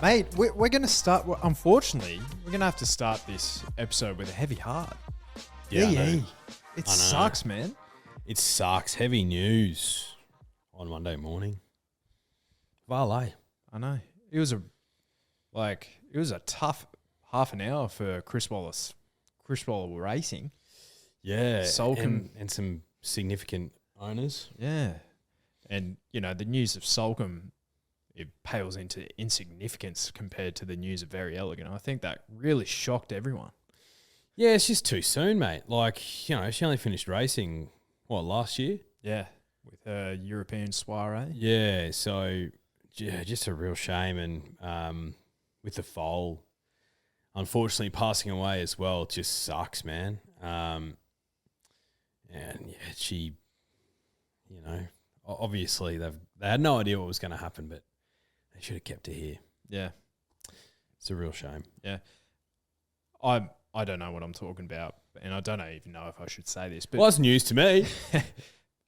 Mate, we're going to start... Unfortunately, we're going to have to start this episode with a heavy heart. Yeah, It sucks, man. It sucks. Heavy news on Monday morning. Vale. I know. It was a tough half an hour for Chris Wallace Racing. Yeah. Solcombe. And some significant owners. Yeah. And, the news of Solcombe, it pales into insignificance compared to the news of Verry Elleegant. I think that really shocked everyone. Yeah, it's just too soon, mate. She only finished racing, last year? Yeah, with her European soiree. Yeah, so, just a real shame. And with the foal, unfortunately, passing away as well, it just sucks, man. And, she, obviously they had no idea what was going to happen, but they should have kept her here. Yeah. It's a real shame. Yeah. I don't know what I'm talking about, and I don't even know if I should say this. But well, that's news to me.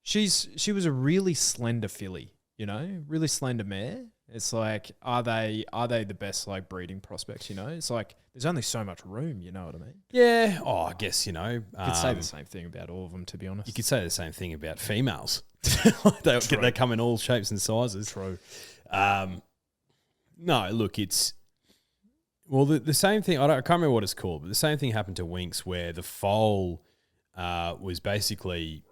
she was a really slender filly, really slender mare. It's like, are they the best breeding prospects? It's like there's only so much room. You know what I mean? Yeah. Oh, I guess you could say the same thing about all of them. To be honest, you could say the same thing about females. They come in all shapes and sizes. True. No, look, it's the same thing. I can't remember what it's called, but the same thing happened to Winx, where the foal was basically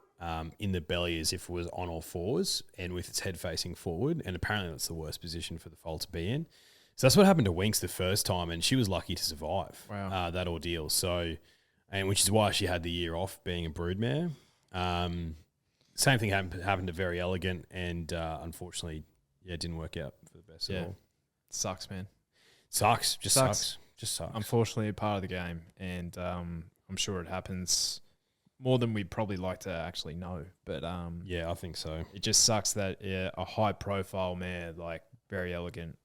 in the belly as if it was on all fours and with its head facing forward, and apparently that's the worst position for the foal to be in. So that's what happened to Winx the first time, and she was lucky to survive that ordeal. So, and which is why she had the year off being a broodmare. Same thing happened to Verry Elleegant, and unfortunately, it didn't work out for the best at all. Sucks, man. Sucks. Just sucks. Unfortunately, a part of the game, and I'm sure it happens more than we'd probably like to actually know. But yeah, I think so. It just sucks that a high-profile mare like Verry Elleegant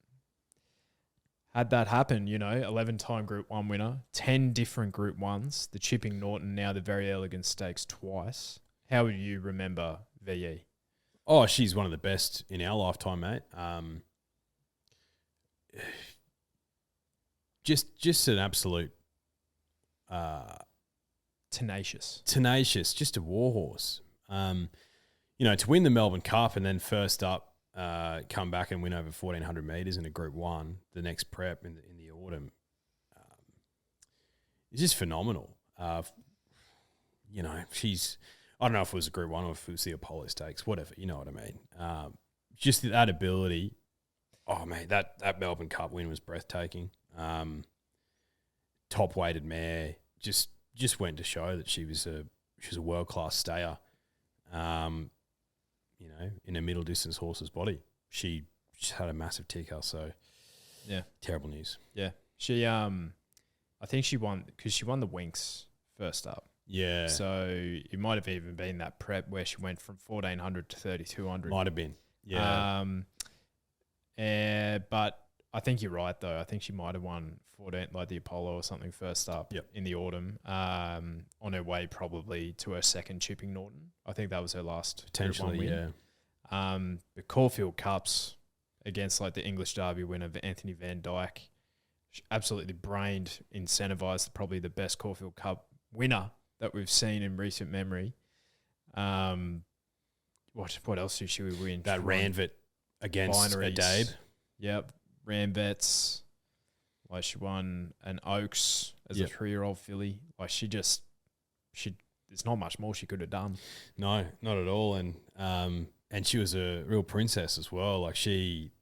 had that happen. 11-time Group 1 winner, 10 different Group 1s, the Chipping Norton, now the Verry Elleegant Stakes twice. How would you remember VE? Oh, she's one of the best in our lifetime, mate. Just an absolute tenacious, just a warhorse. To win the Melbourne Cup and then first up, come back and win over 1,400 metres in a Group 1 the next prep in the autumn. It's just phenomenal. She's, I don't know if it was a Group 1 or if it was the Apollo Stakes, whatever, you know what I mean. Just that ability. Oh, mate, that Melbourne Cup win was breathtaking. Top-weighted mare. Just went to show that she was a world-class stayer. In a middle-distance horse's body. She just had a massive ticker, so yeah, terrible news. Yeah, she I think she won because she won the Winx first up. Yeah. So it might have even been that prep where she went from 1,400 to 3,200. Might have been. Yeah. But I think you're right, though. I think she might have won 14, like the Apollo or something, first up in the autumn, on her way probably to her second Chipping Norton. I think that was her last potentially win. Yeah. The Caulfield Cups against the English Derby winner Anthony Van Dyke, she absolutely brained, incentivised probably the best Caulfield Cup winner that we've seen in recent memory. What else did she win? That Ranvet against Adabe. Yep, Ranvets. She won an Oaks as a 3-year-old filly. There's not much more she could have done. No, not at all. And she was a real princess as well. She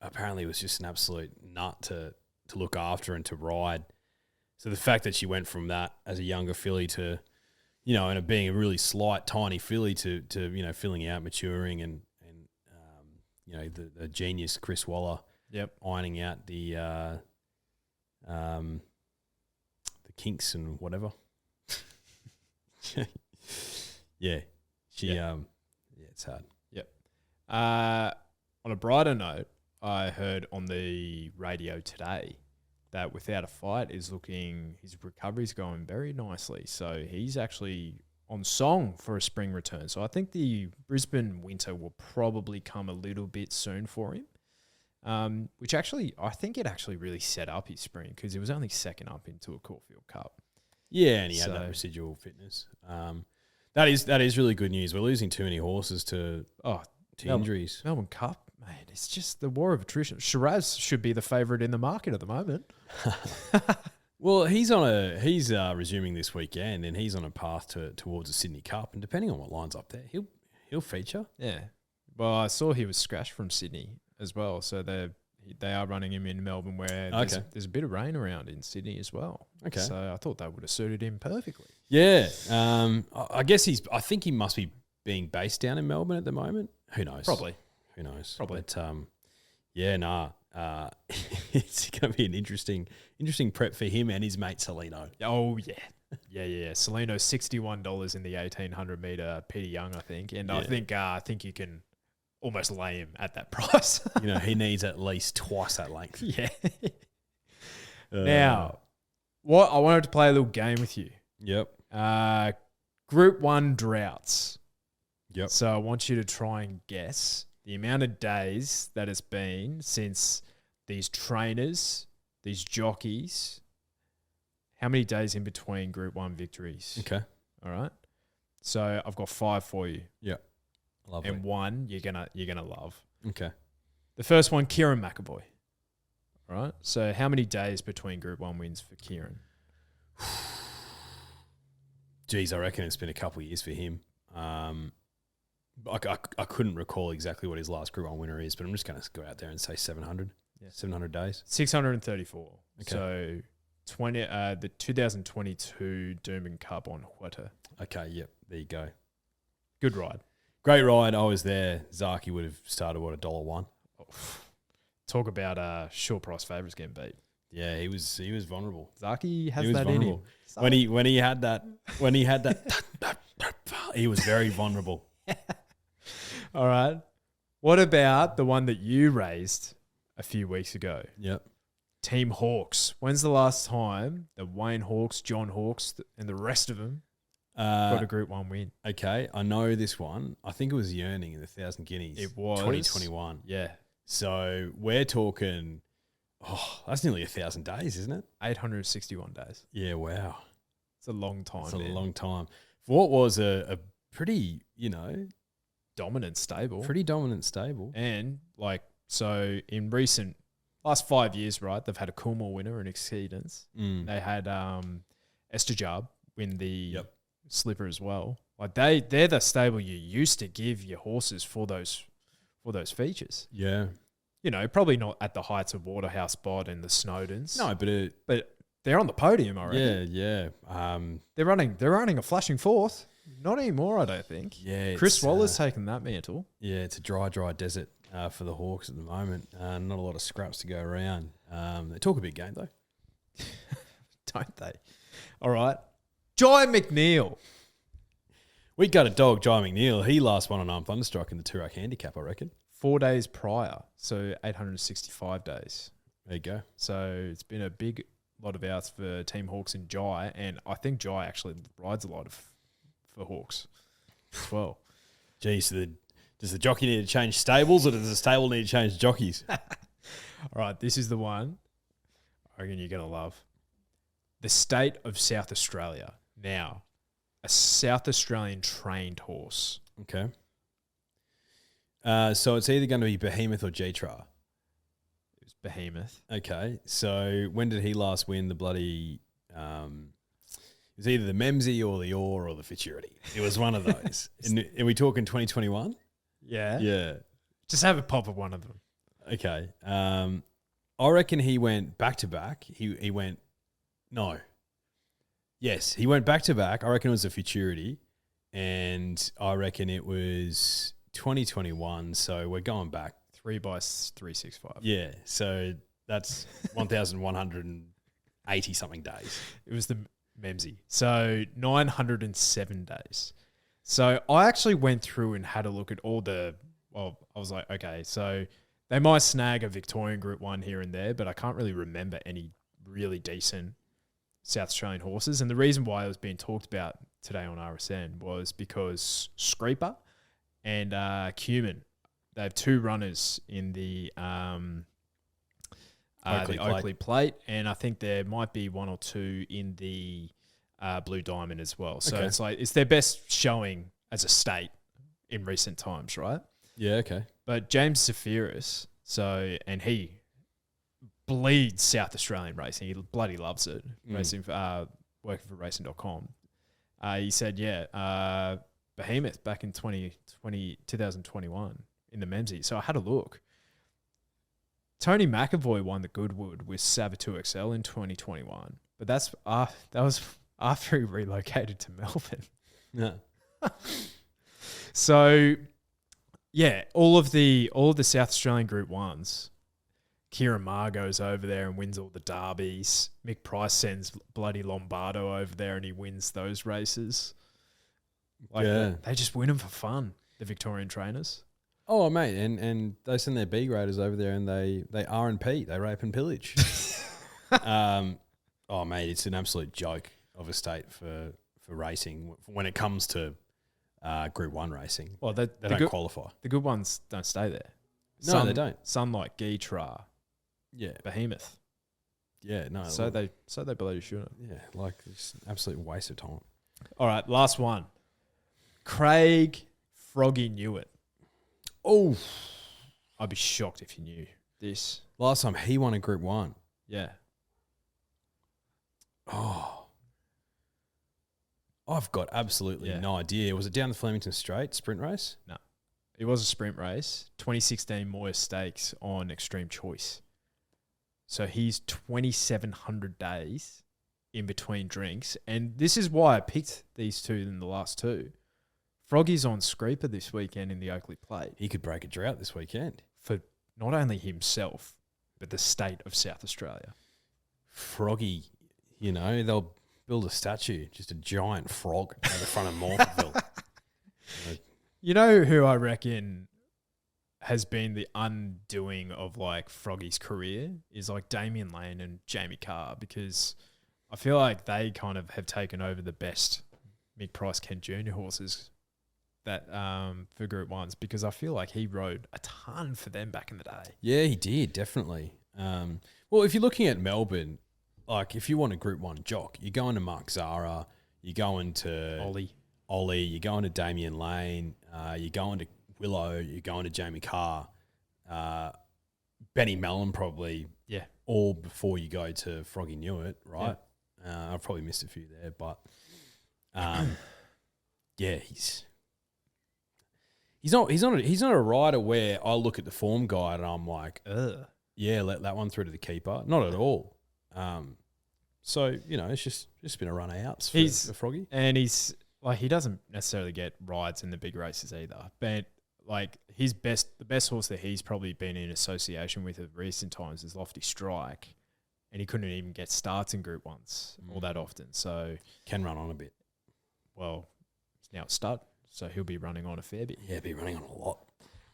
apparently was just an absolute nut to look after and to ride. So the fact that she went from that as a younger filly to, and being a really slight, tiny filly to filling out, maturing, and the genius Chris Waller, ironing out the kinks and whatever. It's hard. Yep. On a brighter note, I heard on the radio today that Without a Fight his recovery's going very nicely. So he's actually on song for a spring return. So I think the Brisbane winter will probably come a little bit soon for him. which actually, I think it actually really set up his spring because he was only second up into a Caulfield Cup. Yeah, and he had that residual fitness. That is really good news. We're losing too many horses to injuries. Melbourne Cup, mate, it's just the war of attrition. Shiraz should be the favourite in the market at the moment. Well, he's resuming this weekend, and he's on a path towards the Sydney Cup. And depending on what lines up there, he'll feature. Yeah. Well, I saw he was scratched from Sydney as well, so they are running him in Melbourne, where there's a bit of rain around in Sydney as well. Okay. So I thought that would have suited him perfectly. Yeah. I guess I think he must be being based down in Melbourne at the moment. Who knows? Probably. Who knows? Probably. But it's going to be an interesting prep for him and his mate Salino. Oh yeah. Yeah. Salino $61 in the 1800 meter Peter Young, I think, and I think you can almost lay him at that price. He needs at least twice that length. Yeah. Now, I wanted to play a little game with you. Yep. Group 1 droughts. Yep. So I want you to try and guess the amount of days that it's been since these trainers, these jockeys, how many days in between Group 1 victories? Okay. All right. So I've got 5 for you. Yep. Lovely. And 1 you're gonna love. Okay. The first one, Kieran McAvoy. All right. So how many days between Group 1 wins for Kieran? Geez, I reckon it's been a couple of years for him. I couldn't recall exactly what his last Group 1 winner is, but I'm just going to go out there and say 700. Yeah. 700 days. 634. Okay. So the 2022 Doomben Cup on Huerta. Okay, yep. There you go. Good ride. Great ride. I was there. Zaki would have started, $1? Oh, talk about short price favourites getting beat. Yeah, he was vulnerable. Zaki has that vulnerable in him. When he had that he was very vulnerable. All right. What about the one that you raised a few weeks ago? Yep. Team Hawks. When's the last time that Wayne Hawks, John Hawks, and the rest of them got a Group 1 win? Okay, I know this one. I think it was Yearning in the 1,000 Guineas. It was 2021. Yeah. So we're talking. That's nearly 1,000 days, isn't it? 861 days. Yeah. Wow. It's a long time. It's a long time for what was a pretty, dominant stable. Pretty dominant stable. And so in last 5 years, right, they've had a Coolmore winner in Exceedance. They had Estajab win the Slipper as well. They're the stable you used to give your horses for those features. Yeah. Probably not at the heights of Waterhouse Bod and the Snowdens. No, but they're on the podium, I reckon. Yeah. They're running a flashing fourth. Not anymore, I don't think. Yeah. Chris Waller's taken that mantle. Yeah, it's a dry desert for the Hawks at the moment. Not a lot of scraps to go around. They talk a big game, though. Don't they? All right. Jai McNeil. We got a dog, Jai McNeil. He last won on Thunderstruck in the Toorak handicap, I reckon. 4 days prior, so 865 days. There you go. So it's been a big lot of outs for Team Hawks and Jai, and I think Jai actually rides a lot for Hawks as well. Geez, does the jockey need to change stables, or does the stable need to change jockeys? All right, this is the one I reckon you're going to love. The state of South Australia. Now, a South Australian trained horse. Okay. So it's either going to be Behemoth or G-Tra. It was Behemoth. Okay. So when did he last win the bloody... it was either the Memsey or the Ore or the Futurity. It was one of those. Are we talking 2021? Yeah. Yeah. Just have a pop of one of them. Okay. I reckon he went back-to-back. He went... No. Yes, he went back-to-back. I reckon it was the Futurity. And I reckon it was... 2021, so we're going back 3 by 365. Yeah, so that's 1,180 something days. It was the Memsey, so 907 days. So I actually went through and had a look at all I was like, okay, so they might snag a Victorian Group 1 here and there, but I can't really remember any really decent South Australian horses. And the reason why it was being talked about today on RSN was because Screeper and Cumin, they have 2 runners in the Oakleigh the Plate. Oakleigh Plate, and I think there might be one or two in the Blue Diamond as well. So Okay. it's like it's their best showing as a state in recent times, right? Yeah, okay. But James Zephyrus, and he bleeds South Australian racing. He bloody loves it. Racing for, working for racing.com. He said, Behemoth back in 2021 in the Memsey. So I had a look. Tony McAvoy won the Goodwood with Saboteur XL in 2021, but that was after he relocated to Melbourne. Yeah. So, yeah, all of the South Australian Group 1s, Kieran Maher goes over there and wins all the derbies. Mick Price sends bloody Lombardo over there and he wins those races. They just win them for fun, the Victorian trainers. Oh, mate, and they send their B graders over there and they R&P, they rape and pillage. Oh, mate, it's an absolute joke of a state for racing when it comes to Group 1 racing. Well, they don't qualify. The good ones don't stay there. No, they don't. Sunlight, Geetra, Behemoth. Yeah, no. So they bloody should. Yeah, like it's an absolute waste of time. All right, last one. Craig Froggy Newitt. Oh, I'd be shocked if you knew this. last time he won a Group 1. Yeah. Oh, I've got absolutely no idea. Was it down the Flemington Straight sprint race? No. It was a sprint race. 2016 Moyer Stakes on Extreme Choice. So he's 2,700 days in between drinks. And this is why I picked these two in the last two. Froggy's on Screeper this weekend in the Oakleigh Plate. He could break a drought this weekend. For not only himself, but the state of South Australia. Froggy, they'll build a statue, just a giant frog at the front of Morpheville. You know who I reckon has been the undoing of like Froggy's career is like Damien Lane and Jamie Carr, because I feel like they kind of have taken over the best Mick Price Kent Jr. horses that for Group 1s, because I feel like he rode a ton for them back in the day. Yeah, he did, definitely. Well, if you're looking at Melbourne, like if you want a Group 1 jock, you're going to Mark Zara, you're going to Ollie, you're going to Damien Lane, you're going to Willow, you're going to Jamie Carr, Benny Mellon probably, all before you go to Froggy Newitt, right? Yeah. I've probably missed a few there, but he's not a rider where I look at the form guide and I'm like, let that one through to the keeper. Not at all. So it's just been a run of outs for Froggy, and he's like he doesn't necessarily get rides in the big races either. But like the best horse that he's probably been in association with in recent times is Lofty Strike, and he couldn't even get starts in Group 1s all that often. So can run on a bit. Well, now it's stud, so he'll be running on a fair bit. Yeah, be running on a lot.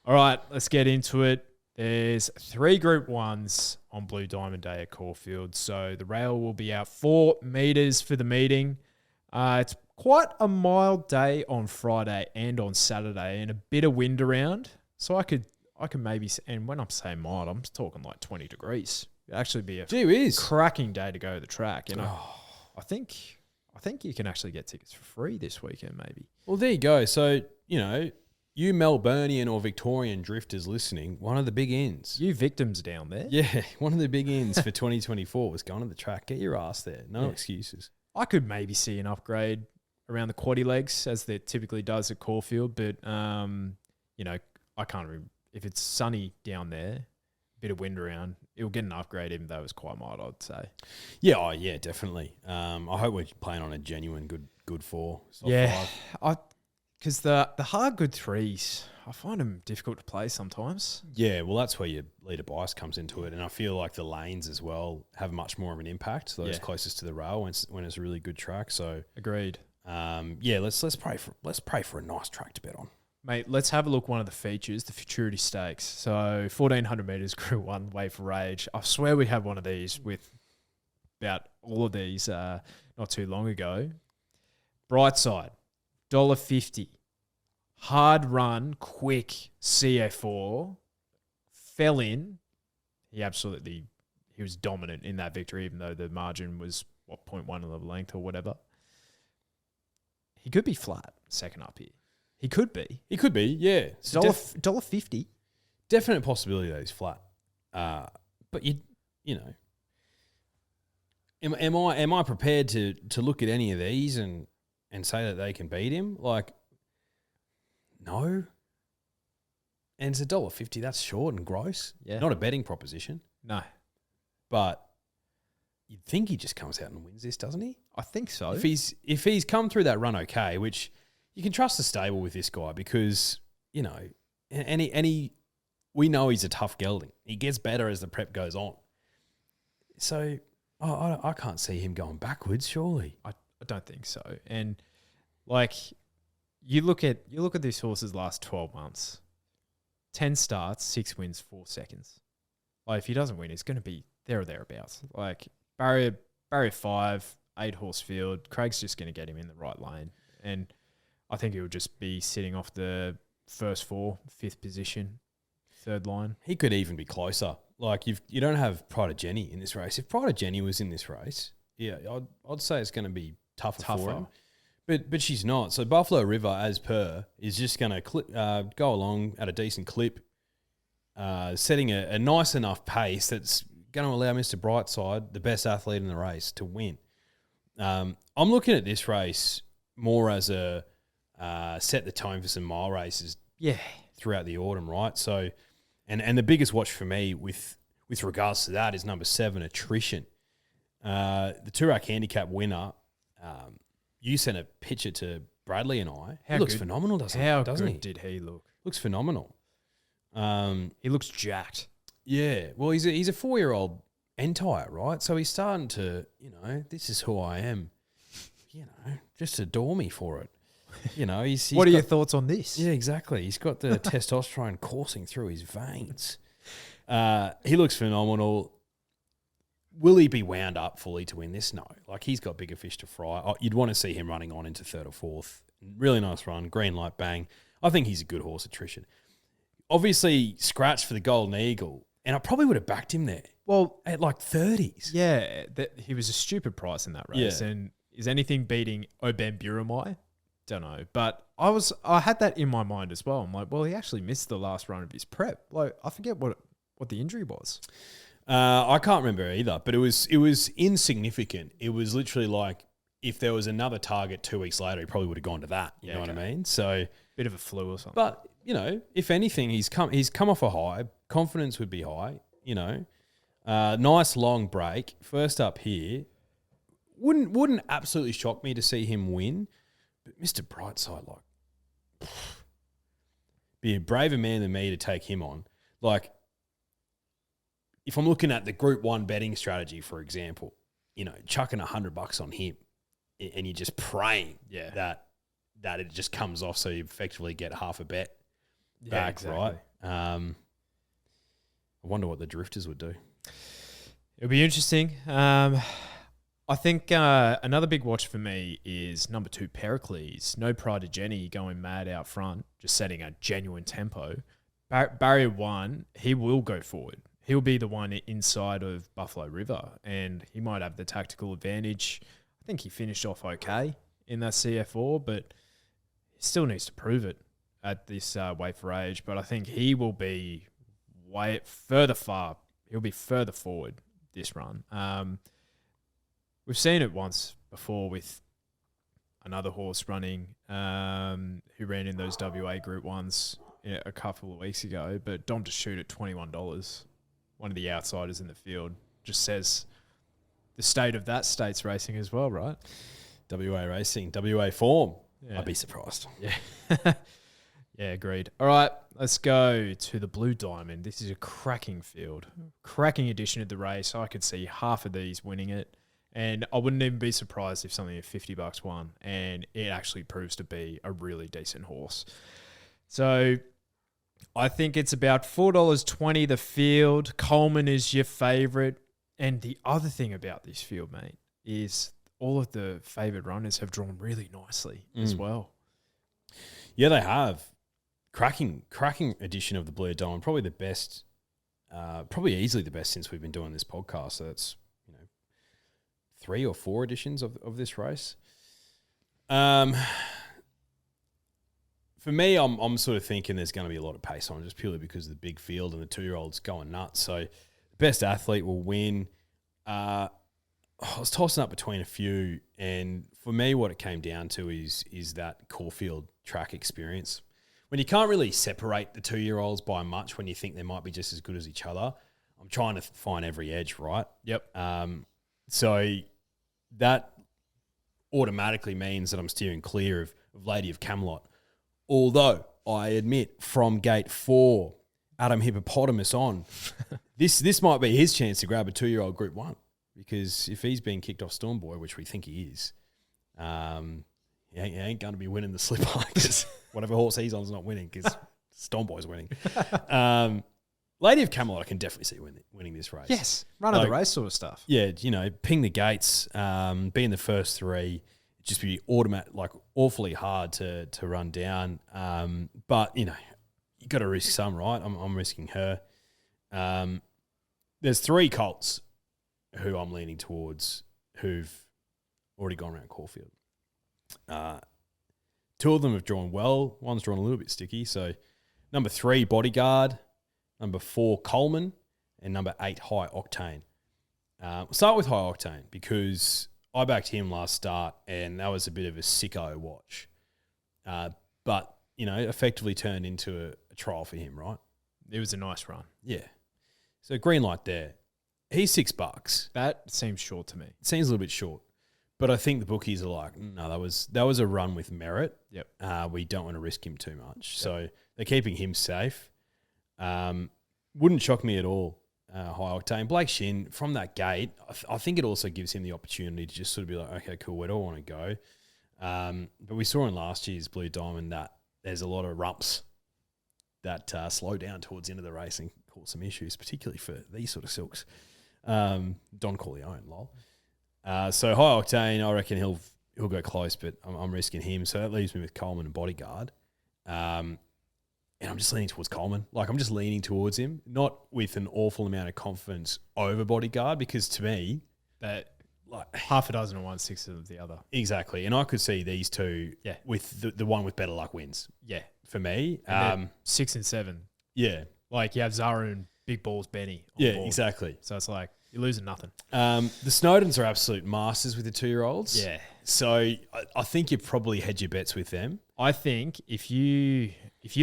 All right, let's get into it. There's 3 Group 1s on Blue Diamond Day at Caulfield. So the rail will be out 4 metres for the meeting. It's quite a mild day on Friday and on Saturday, and a bit of wind around. So I could maybe, and when I'm saying mild, I'm talking like 20 degrees. It'd actually be a cracking day to go to the track. I think you can actually get tickets for free this weekend, maybe. Well, there you go. So, you Melburnian or Victorian drifters listening, one of the big ins. You victims down there. Yeah, one of the big ins for 2024 was going to the track. Get your ass there. No excuses. I could maybe see an upgrade around the quaddy legs as there typically does at Caulfield, but, I can't remember. If it's sunny down there, bit of wind around, it'll get an upgrade even though it's quite mild, I'd say. Yeah, definitely. I hope we're playing on a genuine good 4. Because the hard good 3s, I find them difficult to play sometimes. Yeah, well, that's where your leader bias comes into it. And I feel like the lanes as well have much more of an impact, those closest to the rail when it's a really good track. So agreed. Let's pray for a nice track to bet on. Mate, let's have a look at one of the features, the Futurity Stakes. So 1,400 metres, Group 1, Way for Rage. I swear we had one of these with about all of these not too long ago. Brightside. $1.50. Hard run, quick CF4. Fell in. He he was dominant in that victory, even though the margin was, 0.1 of a length or whatever. He could be flat second up here. He could be. He could be, yeah. It's $1.50. Definite possibility that he's flat. But you know, am I prepared to look at any of these and say that they can beat him? Like, no. And it's $1.50. That's short and gross. Yeah. Not a betting proposition. No. But you'd think he just comes out and wins this, doesn't he? I think so. If he's come through that run okay, which you can trust the stable with this guy because, you know, we know he's a tough gelding. He gets better as the prep goes on. So I can't see him going backwards, surely. I don't think so. And like you look at this horse's last 12 months. 10 starts, 6 wins, 4 seconds. Like if he doesn't win, it's going to be there or thereabouts. Like barrier 5, 8 horse field. Craig's just going to get him in the right lane. And I think he'll just be sitting off the first 4, 5th position, 3rd line. He could even be closer. Like you don't have Pride of Jenny in this race. If Pride of Jenny was in this race, yeah, I'd say it's going to be tougher for him. But she's not. So Buffalo River, as per, is just going to go along at a decent clip, setting a nice enough pace that's going to allow Mr. Brightside, the best athlete in the race, to win. I'm looking at this race more as a set the tone for some mile races throughout the autumn, right? So, and the biggest watch for me with regards to that is number 7, Attrition. The Toorak Handicap winner, you sent a picture to Bradley and I. He looks phenomenal, doesn't he? How good did he look? Looks phenomenal. He looks jacked. Yeah. Well, he's a 4-year-old entire, right? So he's starting to, you know, this is who I am. You know, just adore me for it. You know, he's what are your thoughts on this? Yeah, exactly. He's got the testosterone coursing through his veins. He looks phenomenal. Will he be wound up fully to win this? No. Like, he's got bigger fish to fry. You'd want to see him running on into 3rd or 4th. Really nice run. Green light, bang. I think he's a good horse, Attrition. Obviously, scratched for the Golden Eagle, and I probably would have backed him there. Well, at like 30s. Yeah, he was a stupid price in that race. Yeah. And is anything beating Oben Burumai? Don't know. But I had that in my mind as well. I'm like, well, he actually missed the last run of his prep. Like, I forget what the injury was. I can't remember either, but it was insignificant. It was literally like if there was another target 2 weeks later, he probably would have gone to that. You know what I mean? So bit of a flu or something. But you know, if anything, he's come off a high. Confidence would be high. You know, nice long break. First up here, wouldn't absolutely shock me to see him win. But Mr. Brightside, like, be a braver man than me to take him on. Like, if I'm looking at the Group 1 betting strategy, for example, you know, chucking $100 on him and you're just praying that it just comes off so you effectively get half a bet back, exactly. Right? I wonder what the drifters would do. It'll be interesting. I think another big watch for me is number 2, Pericles. No Pride of Jenny going mad out front, just setting a genuine tempo. Barrier 1, he will go forward. He'll be the one inside of Buffalo River, and he might have the tactical advantage. I think he finished off okay in that CF4, but he still needs to prove it at this weight for age. But I think he will be he'll be further forward this run. We've seen it once before with another horse running who ran in those WA Group 1s a couple of weeks ago, but Dom to shoot at $21. One of the outsiders in the field, just says the state of that state's racing as well, right? WA racing, WA form. Yeah. I'd be surprised. Yeah. Yeah, agreed. All right, let's go to the Blue Diamond. This is a cracking field. Cracking edition of the race. I could see half of these winning it. And I wouldn't even be surprised if something at $50 won. And it actually proves to be a really decent horse. So I think it's about $4.20 the field. Coleman is your favourite. And the other thing about this field, mate, is all of the favoured runners have drawn really nicely as well. Yeah, they have. Cracking edition of the Blue Diamond. Probably the best Probably easily the best since we've been doing this podcast. So that's 3 or 4 editions of this race. For me, I'm sort of thinking there's going to be a lot of pace on just purely because of the big field and the 2-year-olds going nuts. So the best athlete will win. I was tossing up between a few, and for me, what it came down to is that Caulfield track experience. When you can't really separate the 2-year-olds by much, when you think they might be just as good as each other, I'm trying to find every edge, right? Yep. So that automatically means that I'm steering clear of Lady of Camelot. Although I admit, from gate 4, Adam Hippopotamus on, this might be his chance to grab a 2-year-old Group 1. Because if he's being kicked off Stormboy, which we think he is, he ain't going to be winning the slipper because whatever horse he's on is not winning because Stormboy's winning. Lady of Camelot, I can definitely see winning this race. Yes, run of the race sort of stuff. Yeah, ping the gates, be in the first 3, just be awfully hard to run down. But you got to risk some, right? I'm risking her. There's 3 colts who I'm leaning towards who've already gone around Caulfield. 2 of them have drawn well. One's drawn a little bit sticky. So number 3, Bodyguard. Number 4, Coleman. And number 8, High Octane. We'll start with High Octane because I backed him last start and that was a bit of a sicko watch. But, effectively turned into a trial for him, right? It was a nice run. Yeah. So green light there. He's $6. That seems short to me. It seems a little bit short. But I think the bookies are like, no, that was a run with merit. Yep. We don't want to risk him too much. Yep. So they're keeping him safe. Wouldn't shock me at all, High Octane. Blake Shin, from that gate, I think it also gives him the opportunity to just sort of be like, okay, cool, where do I want to go? But we saw in last year's Blue Diamond that there's a lot of rumps that slow down towards the end of the race and cause some issues, particularly for these sort of silks. Don Corleone, lol. So High Octane, I reckon he'll go close, but I'm risking him. So that leaves me with Coleman and Bodyguard. And I'm just leaning towards Coleman. I'm just leaning towards him, not with an awful amount of confidence over Bodyguard, because to me, that half a dozen of one, 6 of the other. Exactly. And I could see these 2 with the one with better luck wins. Yeah. For me. 6 and 7. Yeah. You have Zara and Big Balls Benny on board. Exactly. So it's you're losing nothing. The Snowdens are absolute masters with the 2-year-olds. Yeah. So I think you probably hedge your bets with them. I think if you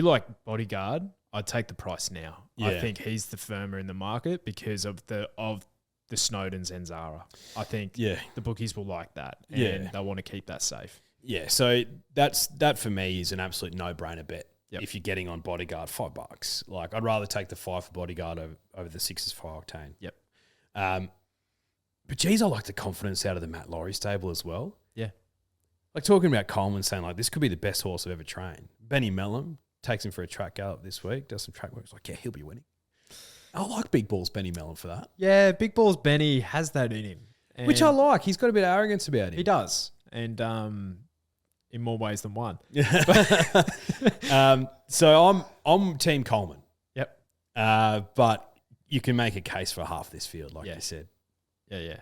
like Bodyguard, I'd take the price now. Yeah. I think he's the firmer in the market because of the Snowdens and Zara. I think the bookies will like that and they'll want to keep that safe. Yeah, so that for me is an absolute no-brainer bet. Yep. If you're getting on Bodyguard, $5. I'd rather take the 5 for Bodyguard over the 6's for Octane. Yep. But geez, I like the confidence out of the Matt Laurie stable as well. Yeah. Talking about Coleman saying this could be the best horse I've ever trained. Benny Mellon takes him for a track gallop this week, does some track work. It's he'll be winning. I like Big Balls Benny Mellon for that. Yeah, Big Balls Benny has that in him. Which I like. He's got a bit of arrogance about him. He does. And in more ways than one. So I'm Team Coleman. Yep. But you can make a case for half this field, like you said. Yeah.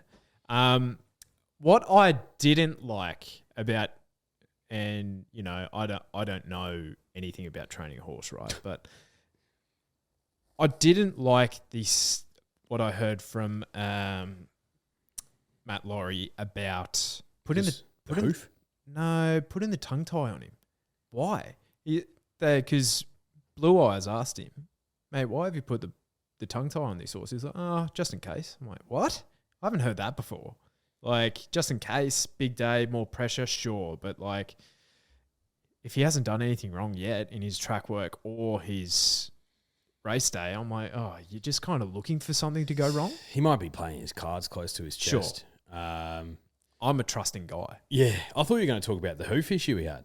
What I didn't like about, and I don't know anything about training a horse, right? But I didn't like this. What I heard from Matt Laurie about putting the hoof. putting the tongue tie on him. Why? Because Blue Eyes asked him, mate, why have you put the tongue tie on this horse? He's like, oh, just in case. I'm like, what? I haven't heard that before. Just in case, big day, more pressure, sure. But if he hasn't done anything wrong yet in his track work or his race day, I'm like, oh, you're just kind of looking for something to go wrong? He might be playing his cards close to his chest. Sure. I'm a trusting guy. Yeah. I thought you were going to talk about the hoof issue he had.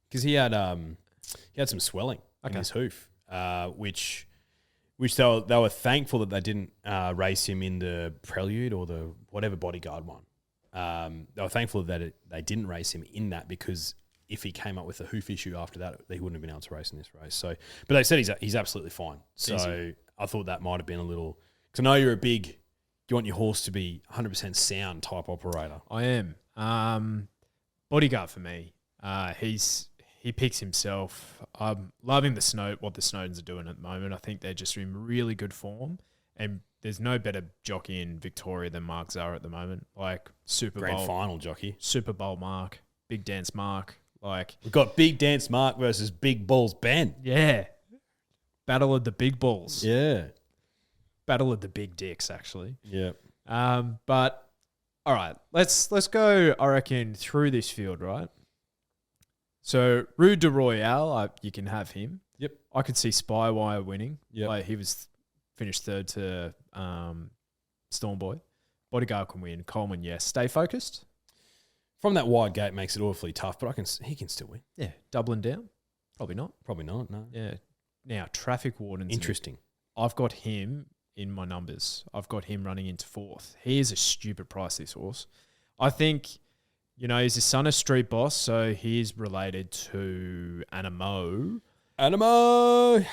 Because he had some swelling in his hoof, which they were thankful that they didn't race him in the Prelude or the whatever Bodyguard one. They were thankful that they didn't race him in that, because if he came up with a hoof issue after that, they wouldn't have been able to race in this race. So, but they said he's absolutely fine. So I thought that might have been a little, because I know you're you want your horse to be 100% sound type operator. I am. Bodyguard for me. He picks himself. I'm loving what the Snowdens are doing at the moment. I think they're just in really good form, and there's no better jockey in Victoria than Mark Zara at the moment. Like Grand final jockey. Super Bowl Mark, Big Dance Mark. Like we've got Big Dance Mark versus Big Balls Ben. Yeah. Battle of the big balls. Yeah. Battle of the big dicks, actually. Yeah. But all right, let's go, I reckon, through this field, right? So Rue de Royale, you can have him. Yep. I could see Spywire winning. Yep. Like he was finished third to Stormboy. Bodyguard can win. Coleman, yes. Stay focused. From that wide gate makes it awfully tough, but he can still win. Yeah. Doubling down? Probably not. Probably not, no. Yeah. Now, Traffic Wardens. Interesting. I've got him in my numbers. I've got him running into fourth. He is a stupid price, this horse. I think, he's the son of Street Boss, so he's related to Anamoe. Anamoe!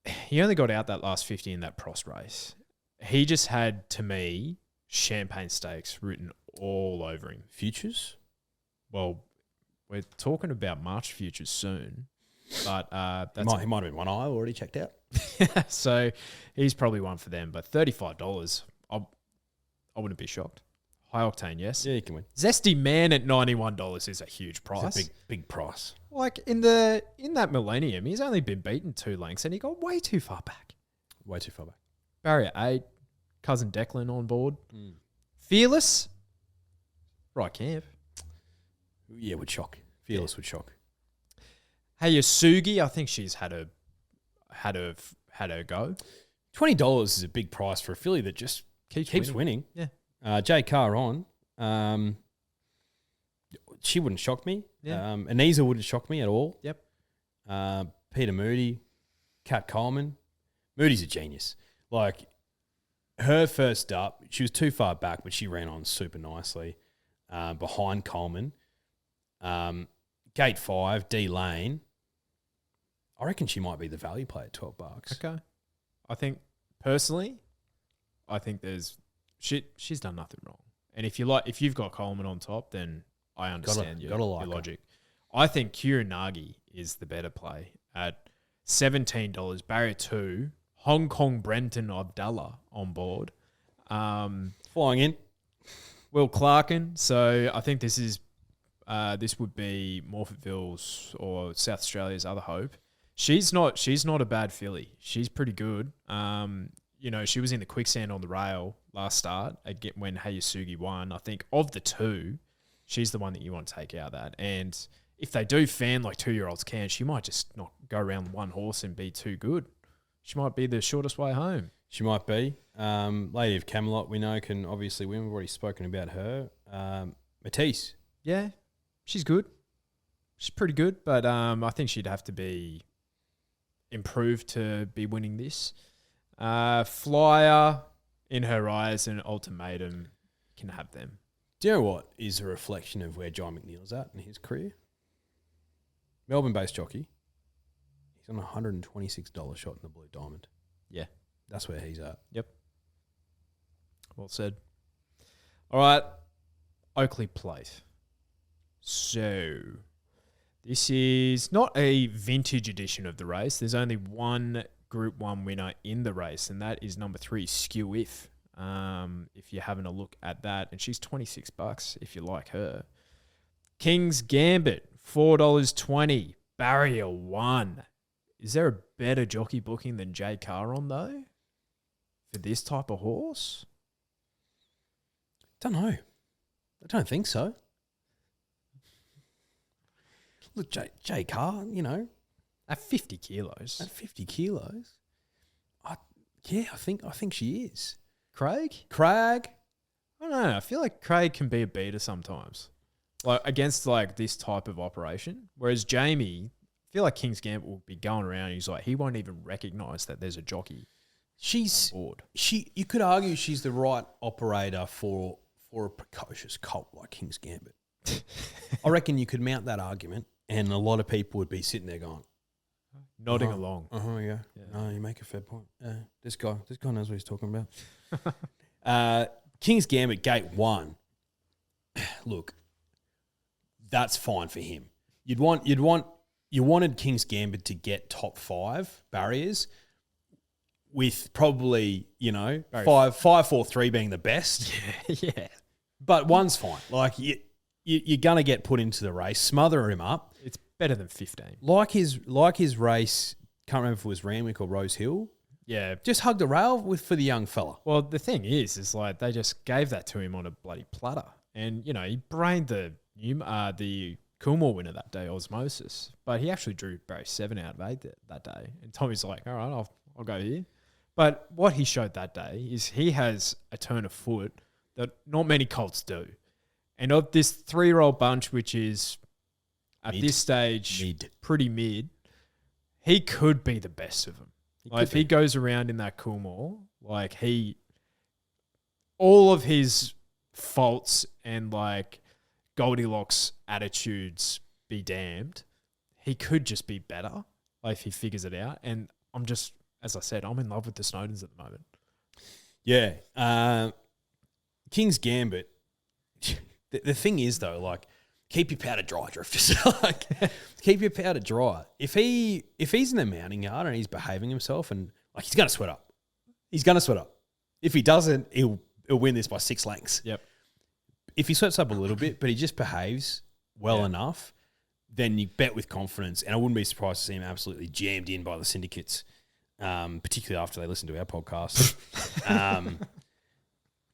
He only got out that last 50 in that Prost race. He just had, to me, Champagne Stakes written all over him. Futures? Well, we're talking about March futures soon. But he might have been one eye already checked out. So he's probably one for them. But $35, I wouldn't be shocked. High octane, yes. Yeah, you can win. Zesty Man at $91 is a huge price. It's a big price. Like in that millennium, he's only been beaten 2 lengths and he got way too far back. Way too far back. Barrier 8, cousin Declan on board. Fearless, right camp. Yeah, would shock. Fearless would shock. Hey, Yasugi, I think she's had her go. $20 is a big price for a filly that just keeps winning. Yeah. J Carr on. She wouldn't shock me. Yeah. Anisa wouldn't shock me at all. Yep. Peter Moody, Kat Coleman. Moody's a genius. Like her first up, she was too far back, but she ran on super nicely behind Coleman. Gate 5, D Lane. I reckon she might be the value play at $12. Okay. I think personally, she's done nothing wrong. And if you've got Coleman on top, then I understand your logic. I think Kuranagi is the better play at $17. Barrier 2, Hong Kong Brenton Abdallah on board. Flying in. Will Clarkin. So I think this would be Morphettville's or South Australia's other hope. She's not a bad filly. She's pretty good. She was in the quicksand on the rail last start when Hayasugi won. I think of the two, she's the one that you want to take out of that. And if they do fan like 2-year-olds can, she might just not go around one horse and be too good. She might be the shortest way home. She might be. Lady of Camelot, we know, can obviously win. We've already spoken about her. Matisse. Yeah, she's good. She's pretty good, but I think she'd have to be improved to be winning this. Flyer, In Her Eyes, and Ultimatum can have them. Do you know what is a reflection of where John McNeil's at in his career? Melbourne-based jockey. He's on a $126 shot in the Blue Diamond. Yeah. That's where he's at. Yep. Well said. All right. Oakleigh Plate. So, this is not a vintage edition of the race. There's only one Group 1 winner in the race, and that is number 3, Skew If you're having a look at that. And she's $26 if you like her. King's Gambit, $4.20. Barrier 1. Is there a better jockey booking than J Carr on, though, for this type of horse? Don't know. I don't think so. Look, J Carr, At 50 kilos. At 50 kilos? I think she is. Craig? Craig? I don't know. I feel like Craig can be a beater sometimes. Like against like this type of operation. Whereas Jamie, I feel like King's Gambit will be going around and he's like, he won't even recognise that there's a jockey on board. You could argue she's the right operator for a precocious colt like King's Gambit. I reckon you could mount that argument and a lot of people would be sitting there going, nodding along. Yeah. No, you make a fair point. This guy knows what he's talking about. King's Gambit Gate 1. Look, that's fine for him. You wanted King's Gambit to get top 5 barriers, with probably, 5-4-3 being the best. Yeah. But one's fine. Like, you're going to get put into the race, smother him up. It's better than 15. Like his race, can't remember if it was Randwick or Rosehill. Yeah. Just hug the rail for the young fella. Well, the thing is like they just gave that to him on a bloody platter. And, he brained the Coolmore winner that day, Osmosis. But he actually drew Barry 7 out of 8 that day. And Tommy's like, all right, I'll go here. But what he showed that day is he has a turn of foot that not many colts do. And of this 3-year-old bunch, which is at this stage pretty mid, he could be the best of them. Like if he goes around in that Coolmore, like all of his faults and like Goldilocks attitudes be damned, he could just be better, like if he figures it out. And I'm just, as I said, I'm in love with the Snowdens at the moment. Yeah. King's Gambit. The thing is though, like, keep your powder dry, drifters. Like, keep your powder dry. If he's in the mounting yard and he's behaving himself, and like he's going to sweat up. He's going to sweat up. If he doesn't, he'll win this by 6 lengths. Yep. If he sweats up a little bit, but he just behaves well enough, then you bet with confidence. And I wouldn't be surprised to see him absolutely jammed in by the syndicates, particularly after they listen to our podcast,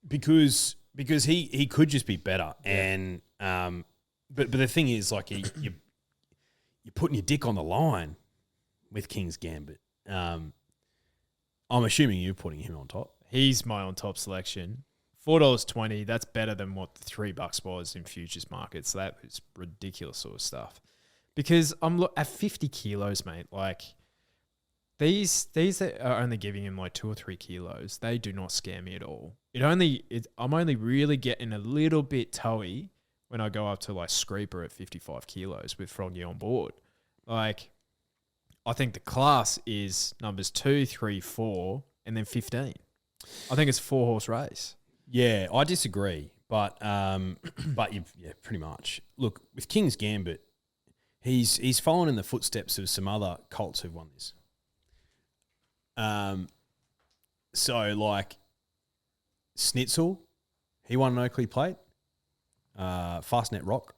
because he could just be better. And but the thing is, like, you're putting your dick on the line with King's Gambit. I'm assuming you're putting him on top. He's my on top selection. $4.20. That's better than what the $3 was in futures markets. That is ridiculous sort of stuff. Because I'm at 50 kilos, mate. Like these that are only giving him like 2 or 3 kilos. They do not scare me at all. I'm only really getting a little bit toey when I go up to like Screeper at 55 kilos with Froggy on board. Like, I think the class is numbers 2, 3, 4, and then 15. I think it's a 4-horse race. Yeah, I disagree, but pretty much. Look, with King's Gambit, he's following in the footsteps of some other colts who've won this. So like Snitzel, he won an Oakleigh Plate. Fastnet Rock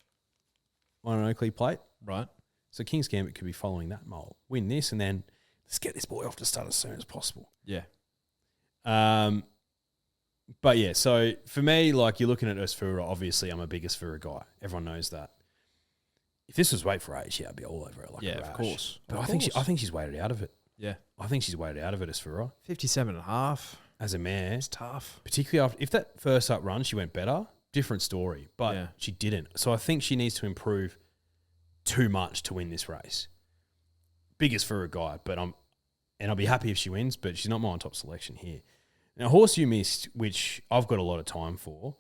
won an Oakleigh Plate. Right. So King's Gambit could be following that mold. Win this and then let's get this boy off to start as soon as possible. Yeah. But yeah, so for me, like, you're looking at Osfura, obviously I'm a big Osfura guy. Everyone knows that. If this was weight for age, yeah, I'd be all over it like a rash. Of course. But I think she's weighted out of it. Yeah. I think she's weighted out of it, Osfura. 57.5. As a mare. It's tough. Particularly if that first up run she went better, different story. But she didn't. So I think she needs to improve too much to win this race. Biggest for a guy, but I'll be happy if she wins, but she's not my on top selection here. Now, horse you missed, which I've got a lot of time for,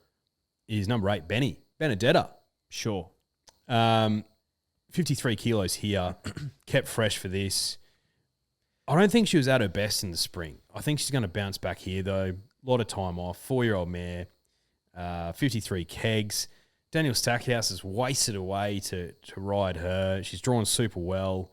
is number 8, Benedetta. Sure. 53 kilos here, kept fresh for this. I don't think she was at her best in the spring. I think she's going to bounce back here, though. A lot of time off. 4-year-old mare, 53 kegs. Daniel Stackhouse has wasted away to ride her. She's drawn super well.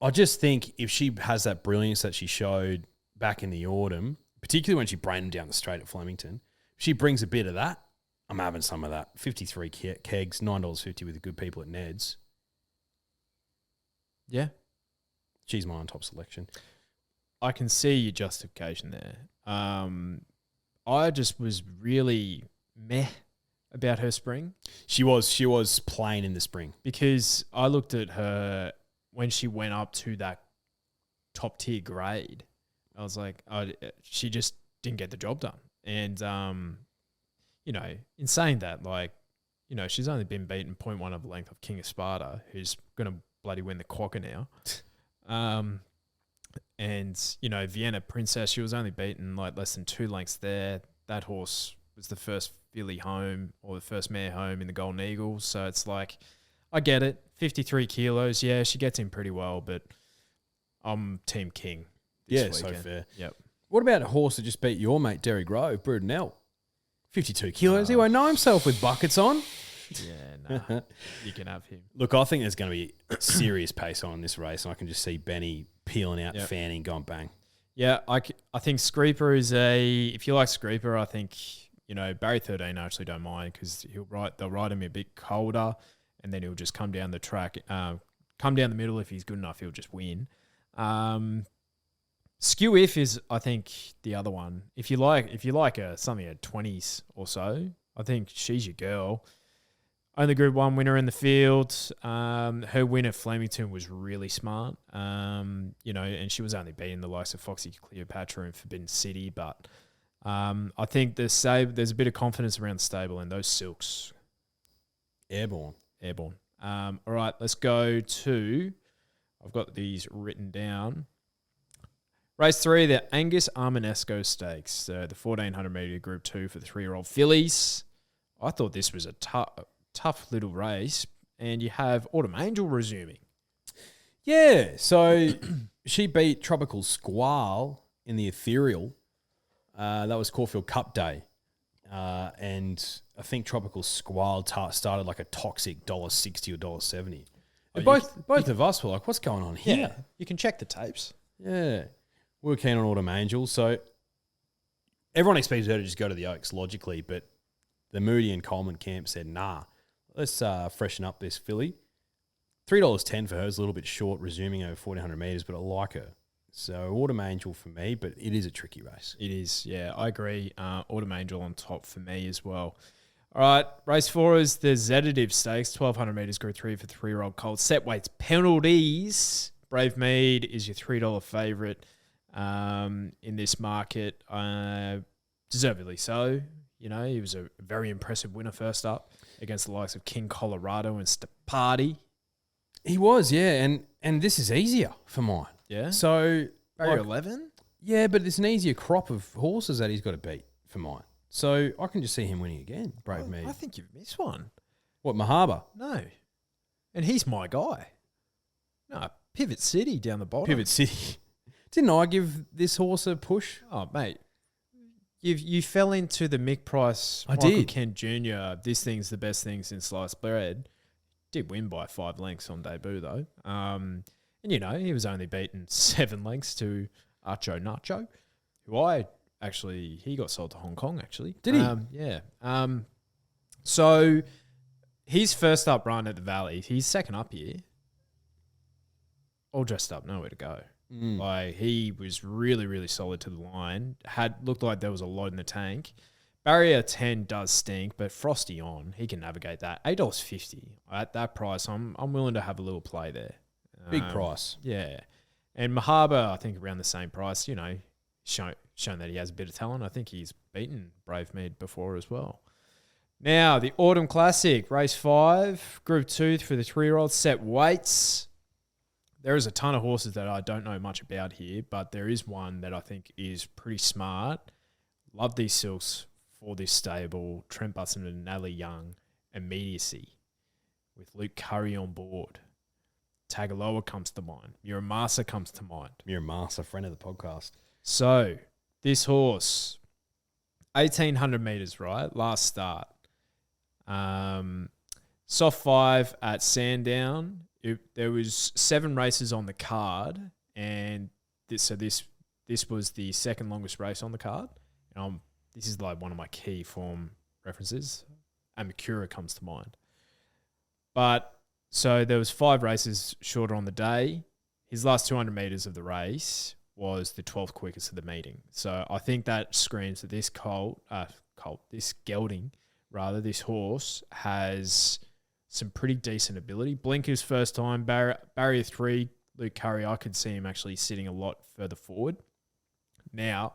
I just think if she has that brilliance that she showed back in the autumn, particularly when she brained him down the straight at Flemington, if she brings a bit of that, I'm having some of that. 53 kegs, $9.50 with the good people at Ned's. Yeah. She's my on top selection. I can see your justification there. I just was really meh about her spring. She was plain in the spring. Because I looked at her when she went up to that top tier grade. I was like, she just didn't get the job done. And, in saying that, like, she's only been beaten 0.1 of a length of King of Sparta, who's going to bloody win the Quokka now. And, Vienna Princess, she was only beaten like less than 2 lengths there. That horse was the first filly home or the first mare home in the Golden Eagle. So it's like, I get it. 53 kilos. Yeah, she gets in pretty well, but I'm Team King. Yeah, This so weekend. fair. Yep. What about a horse that just beat your mate, Derry Grove, Brudenell? 52 kilos. He won't know himself with buckets on. Yeah, nah. You can have him. Look, I think there's going to be serious pace on in this race, and I can just see Benny peeling out, Yep. fanning, going bang. Yeah, I think Screeper is if you like Screeper, I think, Barry 13 I actually don't mind because they'll ride him a bit colder and then he'll just come down the track, come down the middle. If he's good enough, he'll just win. Skew If is, I think, the other one. If you like something at 20s or so, I think she's your girl. Only Group 1 winner in the field. Her win at Flemington was really smart. And she was only beating the likes of Foxy Cleopatra and Forbidden City. But I think there's a bit of confidence around the stable and those silks. Airborne. All right, let's go to, I've got these written down. Race 3, the Angus Armanesco Stakes, the 1400 metre Group 2 for the 3-year-old fillies. I thought this was a tough little race, and you have Autumn Angel resuming. Yeah, so she beat Tropical Squall in the Ethereal. That was Caulfield Cup Day. And I think Tropical Squall started like a toxic $1.60 or $1.70. And both of us were like, what's going on here? Yeah, you can check the tapes. Yeah. We were keen on Autumn Angel, so everyone expected her to just go to the Oaks logically, but the Moody and Coleman camp said, nah, let's freshen up this filly. $3.10 for her is a little bit short, resuming over 1,400 metres, but I like her. So Autumn Angel for me, but it is a tricky race. It is, yeah, I agree. Autumn Angel on top for me as well. All right, race 4 is the Sedative Stakes, 1,200 metres, Group 3 for 3-year-old colt. Set weights, penalties. Brave Mead is your $3 favourite in this market. Deservedly so. He was a very impressive winner first up against the likes of King Colorado and Stepati. He was, yeah, and this is easier for mine. Yeah. So Barrier 11? Yeah, but it's an easier crop of horses that he's got to beat for mine. So I can just see him winning again, Brave Mead. I think you've missed one. What, Mahaba? No. And he's my guy. No, Pivot City down the bottom. Pivot City. Didn't I give this horse a push? Oh, mate. You fell into the Mick Price, I Michael did. Kent Jr., this thing's the best thing since sliced bread. Did win by 5 lengths on debut, though. And, he was only beaten 7 lengths to Archo Nacho, who he got sold to Hong Kong, actually. Did he? Yeah. So his first up run at the Valley, he's second up here. All dressed up, nowhere to go. Like, he was really, really solid to the line. Looked like there was a lot in the tank. Barrier 10 does stink, but Frosty on, he can navigate that. $8.50 at that price. I'm willing to have a little play there. Big price. Yeah. And Mahaba, I think around the same price, shown that he has a bit of talent. I think he's beaten Brave Mead before as well. Now, the Autumn Classic, race 5, Group 2 for the 3-year-old, set weights. There is a ton of horses that I don't know much about here, but there is one that I think is pretty smart. Love these silks for this stable. Trent Butson and Natalie Young, Immediacy, with Luke Curry on board. Tagaloa comes to mind. Muramasa comes to mind. Muramasa, friend of the podcast. So, this horse, 1,800 metres, right? Last start. Soft 5 at Sandown. There was 7 races on the card, and this was the second longest race on the card. And this is like one of my key form references. Amakura comes to mind. But so there was 5 races shorter on the day. His last 200 metres of the race was the 12th quickest of the meeting. So I think that screams that this this gelding, this horse has some pretty decent ability. Blinker's first time, barrier 3, Luke Curry, I could see him actually sitting a lot further forward. Now,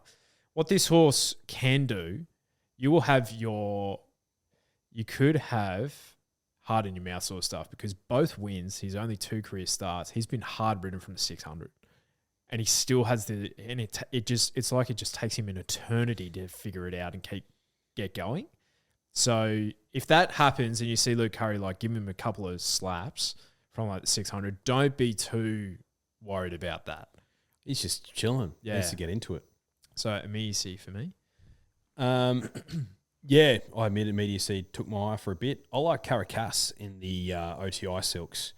what this horse can do, you could have hard in your mouth sort of stuff, because both wins, his only 2 career starts, he's been hard ridden from the 600. And he still has it's like it just takes him an eternity to figure it out and get going. So if that happens and you see Luke Curry give him a couple of slaps from the 600, don't be too worried about that. He's just chilling. Yeah. He needs to get into it. So immediacy for me. Yeah, I admit immediacy took my eye for a bit. I like Caracas in the OTI Silks.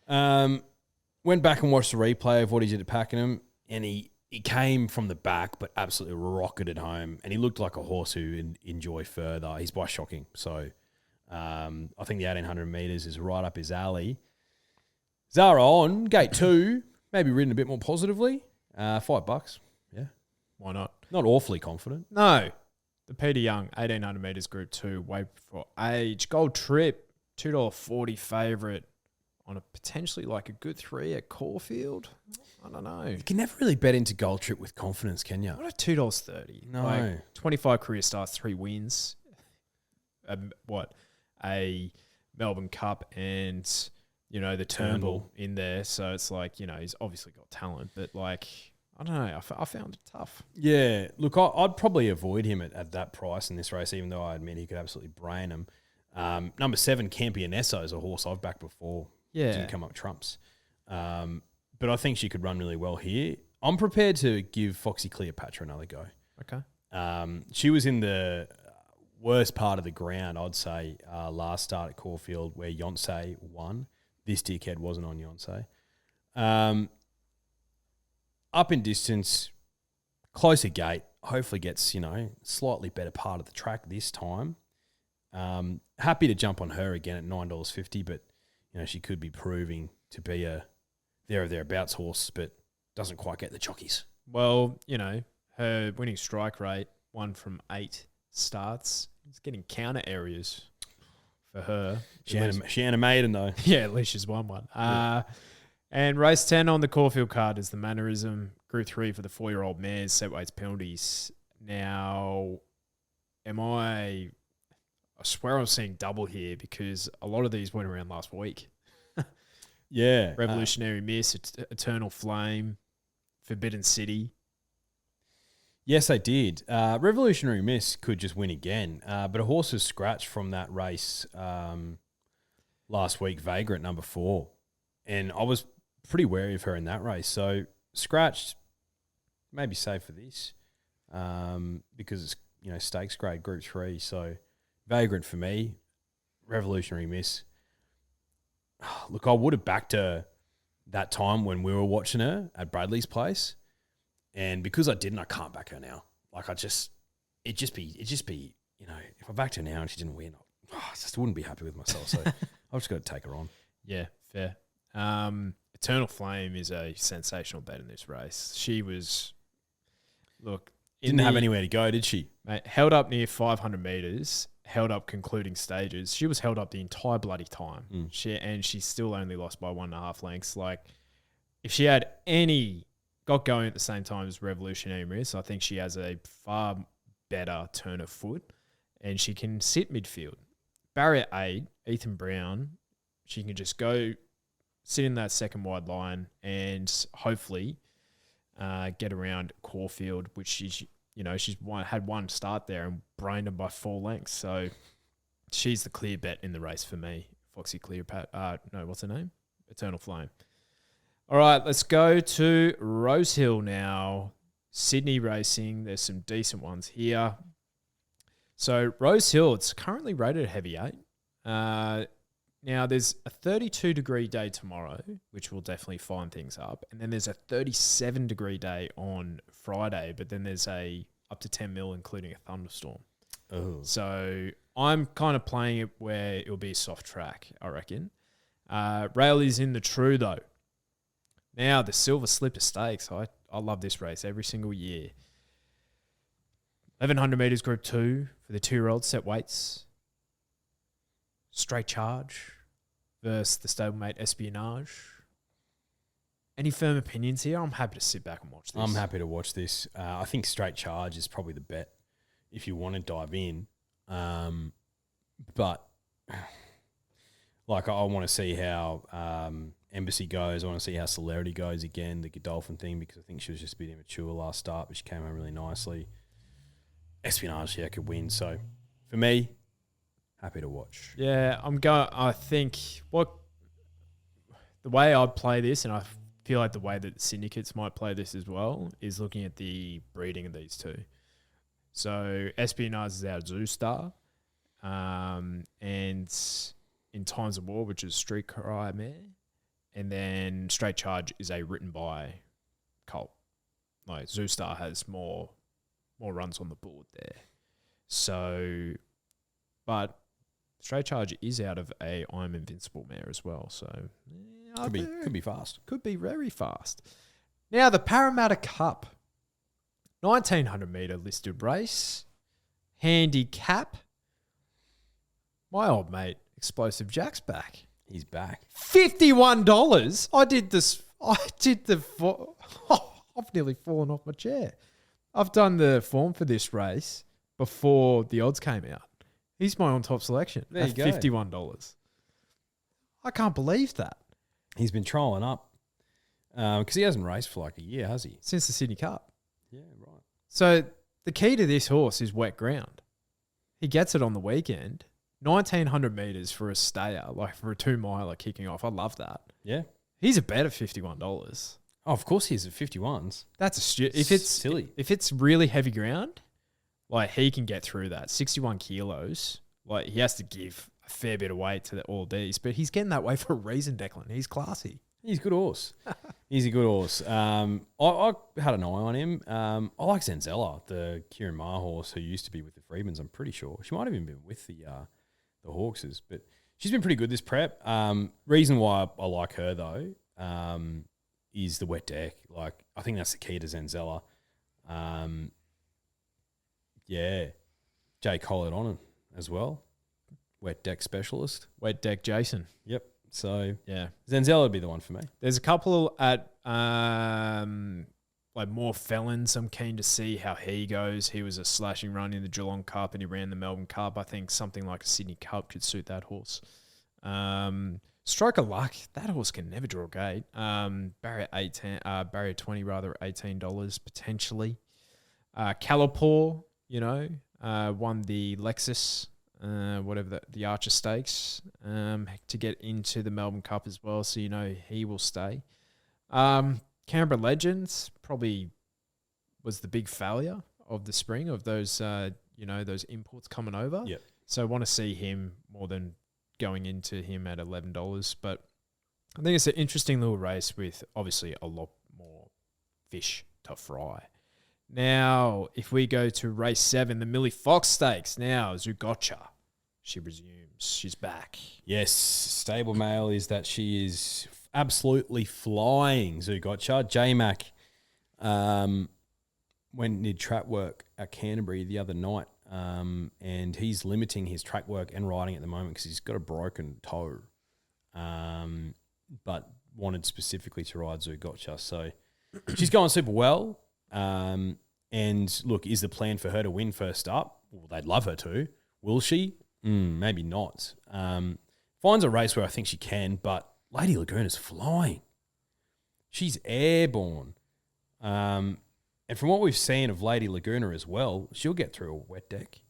Went back and watched the replay of what he did at Pakenham, and he came from the back but absolutely rocketed home, and he looked like a horse who enjoy further. He's by shocking. So I think the 1800 metres is right up his alley. Zara on, gate 2, maybe ridden a bit more positively. $5. Yeah. Why not? Not awfully confident. No. The Peter Young, 1800 metres Group 2, weight for age. Gold Trip, $2.40 favourite on a potentially like a good 3 at Caulfield. I don't know. You can never really bet into Gold Trip with confidence, can you? What at $2.30? No. Like 25 career starts, 3 wins. A Melbourne Cup and, the Turnbull in there. So it's like, he's obviously got talent, but like, I don't know. I found it tough. Yeah. Look, I'd probably avoid him at that price in this race, even though I admit he could absolutely brain him. Number 7, Campionesso, is a horse I've backed before. Yeah. Didn't come up trumps. But I think she could run really well here. I'm prepared to give Foxy Cleopatra another go. Okay. She was in the worst part of the ground, I'd say, last start at Caulfield where Yonsei won. This dickhead wasn't on Yonsei. Up in distance, closer gate, hopefully gets, slightly better part of the track this time. Happy to jump on her again at $9.50, but, she could be proving to be a there or thereabouts horse, but doesn't quite get the jockeys. Well, her winning strike rate, 1 from 8 starts. It's getting counter areas for her. She ain't a maiden, though. Yeah, at least she's won one. And race 10 on the Caulfield card is the Mannerism. Group 3 for the 4-year-old mares, set weights penalties. Now, I swear I'm seeing double here because a lot of these went around last week. Yeah. Revolutionary Miss, Eternal Flame, Forbidden City. Yes, they did. Revolutionary Miss could just win again. But a horse was scratched from that race last week, Vagrant, number 4. And I was pretty wary of her in that race. So scratched, maybe safe for this because it's, stakes grade Group 3. So Vagrant for me, Revolutionary Miss. Look, I would have backed her that time when we were watching her at Bradley's place. And because I didn't, I can't back her now. Like it'd just be, if I backed her now and she didn't win, I just wouldn't be happy with myself. So I've just got to take her on. Yeah, fair. Eternal Flame is a sensational bet in this race. She was, didn't have anywhere to go, did she? Mate, held up near 500 metres, held up concluding stages. She was held up the entire bloody time. She still only lost by 1.5 lengths. Like, if she had got going at the same time as Revolutionary Miss, I think she has a far better turn of foot and she can sit midfield. Barrier 8, Ethan Brown, she can just go sit in that second wide line and hopefully get around Caulfield, which she's had one start there and brained them by 4 lengths. So she's the clear bet in the race for me. Foxy Cleopatra. What's her name? Eternal Flame. All right, let's go to Rosehill now. Sydney racing. There's some decent ones here. So Rosehill, it's currently rated a heavy 8. Now, there's a 32-degree day tomorrow, which will definitely fine things up. And then there's a 37-degree day on Friday, but then there's up to 10 mil, including a thunderstorm. Oh. So I'm kind of playing it where it'll be a soft track, I reckon. Rail is in the true, though. Now, the Silver Slipper Stakes. I love this race every single year. 1,100 metres Group 2 for the 2-year-old set weights. Straight Charge versus the stablemate Espionage. Any firm opinions here? I'm happy to sit back and watch this. I'm happy to watch this. I think Straight Charge is probably the bet if you want to dive in. But I want to see how Embassy goes. I want to see how Celerity goes again, the Godolphin thing, because I think she was just a bit immature last start, but she came home really nicely. Espionage, could win. So for me, happy to watch. Yeah, I think the way I'd play this, and I feel like the way that syndicates might play this as well is looking at the breeding of these two. So Espionage is our Zoo Star, and in Times of War, which is Street Cry mare, and then Straight Charge is a written by colt. Like Zoo Star has more runs on the board there. So, but Straight Charge is out of a I'm Invincible mare as well. So Could be fast. Could be very fast. Now the Parramatta Cup, 1900 metre listed race, handicap. My old mate Explosive Jack's back. He's back. $51. I've nearly fallen off my chair. I've done the form for this race before the odds came out. He's my on-top selection. There you go. $51. I can't believe that. He's been trolling up because he hasn't raced for like a year, has he? Since the Sydney Cup. Yeah, right. So the key to this horse is wet ground. He gets it on the weekend. 1900 metres for a stayer, like for a 2-miler kicking off. I love that. Yeah. He's a bet at $51. Oh, of course he's at 51s. That's silly. If it's really heavy ground, like he can get through that. 61 kilos. Like he has to give a fair bit of weight to all these, but he's getting that way for a reason, Declan. He's classy. He's a good horse. He's a good horse. I had an eye on him. I like Zenzella, the Kieran Maher horse who used to be with the Freedmans. I'm pretty sure she might have even been with the Hawkses, but she's been pretty good this prep. Reason why I like her though is the wet deck. Like I think that's the key to Zenzella. Yeah, Jay Collett on it as well. Wet deck specialist. Wet deck Jason. Yep. So yeah, Zenzella would be the one for me. There's a couple at like more felons. I'm keen to see how he goes. He was a slashing run in the Geelong Cup and he ran the Melbourne Cup. I think something like a Sydney Cup could suit that horse. Stroke of luck, that horse can never draw a gate. Barrier 20 rather, $18 potentially. Calipore, won the Lexus, whatever the Archer Stakes, to get into the Melbourne Cup as well. So he will stay. Canberra Legends probably was the big failure of the spring of those those imports coming over. Yep. So I want to see him more than going into him at $11. But I think it's an interesting little race with obviously a lot more fish to fry. Now, if we go to race 7, the Millie Fox Stakes. Now, Zugotcha, she resumes. She's back. Yes, stable mail is that she is absolutely flying. Zugotcha. J-Mac went and did track work at Canterbury the other night, and he's limiting his track work and riding at the moment because he's got a broken toe, but wanted specifically to ride Zugotcha. So she's going super well. And look, is the plan for her to win first up? Well, they'd love her to. Will she? Maybe not. Finds a race where I think she can, but Lady Laguna's flying. She's airborne. And from what we've seen of Lady Laguna as well, she'll get through a wet deck.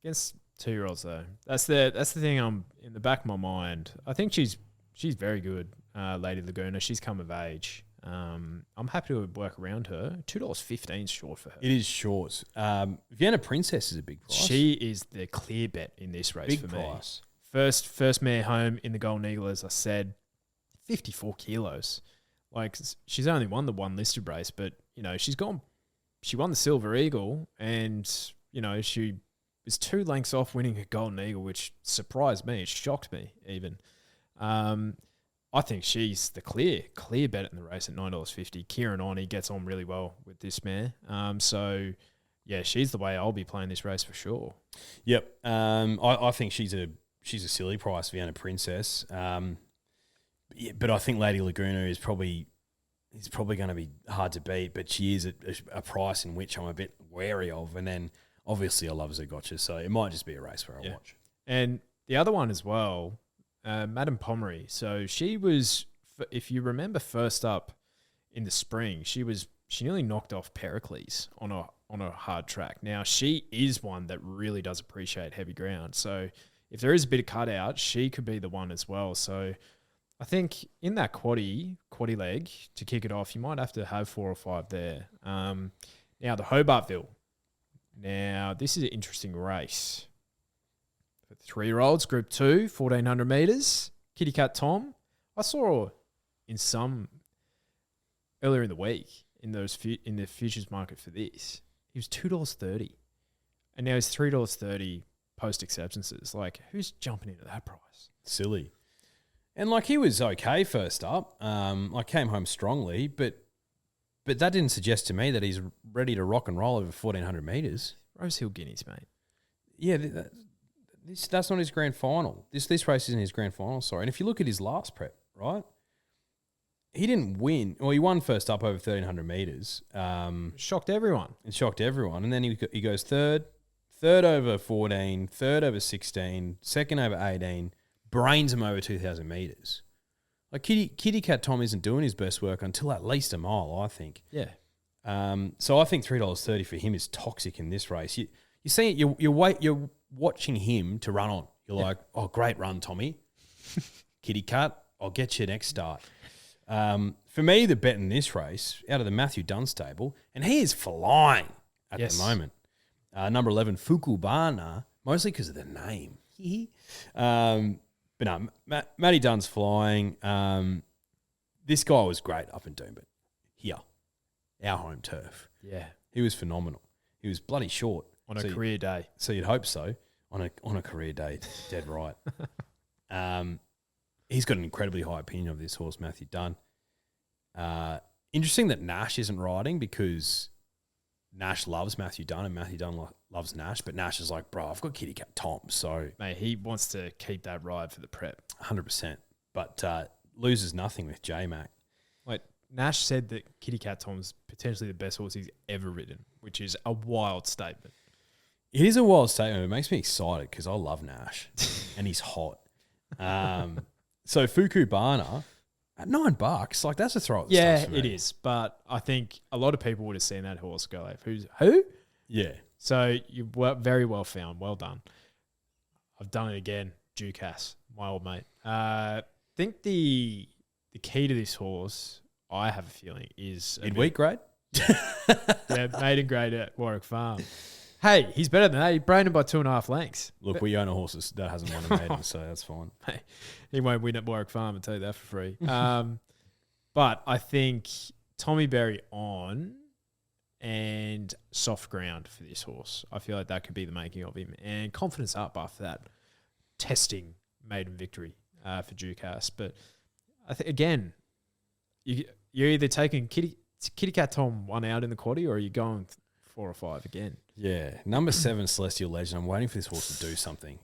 Against 2-year-olds though. That's the thing I'm in the back of my mind. I think she's very good, Lady Laguna. She's come of age. I'm happy to work around her. $2.15 short for her. It is short. Vienna Princess is a big price. She is the clear bet in this race big for price. Me. First mare home in the Golden Eagle, as I said, 54 kilos. Like she's only won the one listed race, but she won the Silver Eagle, and she was 2 lengths off winning a Golden Eagle, which surprised me. It shocked me even. I think she's the clear bet in the race at $9.50. Kieran Oni gets on really well with this mare. So, yeah, she's the way I'll be playing this race for sure. Yep. I think she's a silly price, Vienna Princess. But I think Lady Laguna is probably going to be hard to beat, but she is a price in which I'm a bit wary of. And then, obviously, I love Zugotcha, so it might just be a race where I watch. And the other one as well, Madame Pomeroy. So she was, if you remember, first up in the spring, she nearly knocked off Pericles on a hard track. Now she is one that really does appreciate heavy ground. So if there is a bit of cutout, she could be the one as well. So I think in that quaddie leg to kick it off, you might have to have 4 or 5 there. Now the Hobartville. Now this is an interesting race. For 3-year-olds, Group 2, 1,400 metres. Kitty Cat Tom. I saw in some earlier in the week in the futures market for this, he was $2.30, and now he's $3.30 post acceptances. Like, who's jumping into that price? Silly. And like he was okay first up. Like came home strongly, but that didn't suggest to me that he's ready to rock and roll over 1,400 metres. Rosehill Guineas, mate. Yeah, that's not his grand final. This race isn't his grand final, sorry. And if you look at his last prep, right, he didn't win. Well, he won first up over 1,300 metres. Shocked everyone. It shocked everyone. And then he goes third over 14, third over 16, second over 18, brains him over 2,000 metres. Like Kitty Cat Tom isn't doing his best work until at least a mile, I think. Yeah. So I think $3.30 for him is toxic in this race. You see it. You're watching him to run on. You're like, oh, great run, Tommy. Kitty Cat, I'll get you next start. For me, the bet in this race out of the Matthew Dunn stable, and he is flying at the moment. Number 11, Fukubana, mostly because of the name. But no, Matty Dunn's flying. This guy was great up in Doomben. Here, our home turf. Yeah. He was phenomenal. He was bloody short. On a career day. So you'd hope so. On a career day, dead right. He's got an incredibly high opinion of this horse, Matthew Dunn. Interesting that Nash isn't riding because Nash loves Matthew Dunn and Matthew Dunn loves Nash, but Nash is like, bro, I've got Kitty Cat Tom, so... Mate, he wants to keep that ride for the prep. 100%. But loses nothing with J-Mac. Like, Nash said that Kitty Cat Tom's potentially the best horse he's ever ridden, which is a wild statement. It is a wild statement. It makes me excited because I love Nash and he's hot. So Fukubana at $9, like that's a throw at the Yeah, stuff for me. it is. But I think a lot of people would have seen that horse go like, who? Yeah. So you were very well found. Well done. I've done it again. Ducass, my old mate. Think the key to this horse, I have a feeling, is Midweek grade? Yeah, maiden grade at Warwick Farm. Hey, he's better than that. He brained him by 2.5 lengths. Look, we own a horse that hasn't won a maiden, so that's fine. Hey, he won't win at Warwick Farm, I'll tell you that for free. But I think Tommy Berry on and soft ground for this horse. I feel like that could be the making of him. And confidence up after that testing maiden victory for Ducass. But I think, again, you're either taking Kitty Cat Tom one out in the quaddie or are you going 4 or 5 again? Yeah. Number 7, Celestial Legend. I'm waiting for this horse to do something.